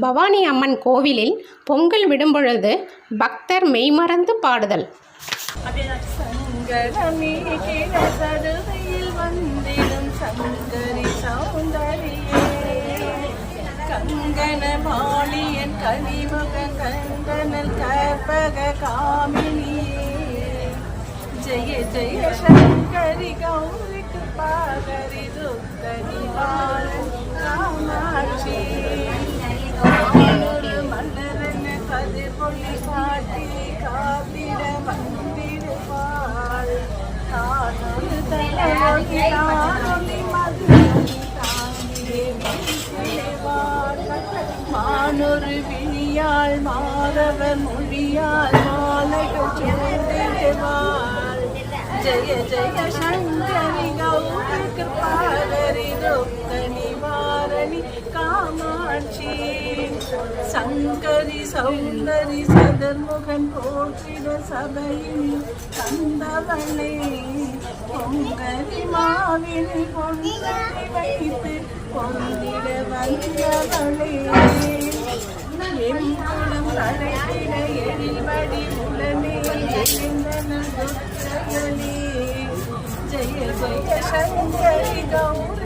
பவானி அம்மன் கோவிலில் பொங்கல் விடும்பொழுது பக்தர் மெய்மறந்து பாடுதல். சங்கரமே சடுகையில் வந்திடும் சங்கரி சௌந்தரியே, கங்கன மாளியன் கனிமுக கந்தனல் கற்பக காமினியே, ஜெய ஜெய சங்கரி கௌரிக்கு பாகரி துக்க நிவாரணி காமாட்சி, மன்னரன கதிர் பொழி காட்டி காத்திட வந்திடுவாள், தானொரு தலையொலி தானொலி மதுரொலி தாங்கியே வீசிடுவாள், மானொரு விழியாள் மாதவர் மொழியாள் மாலைகள் சூடிடுவாள், ஜெய ஜெய சங்கரி கௌரிக்கு பாகரி துக்க நிவாரணி காமாட்சி, சங்கரி சௌந்தரி சதர்முகன் போற்றிட சபையில் தந்தவளே, பொங்கரி மாவினை பொங்கி வைத்து பொங்கிட வந்தவளே, என் குலம் அழைத்திட எழில்வடி உடனே எழுந்தன துர்க்கைகளே, ஜெய ஜெய சங்கரி கௌரி.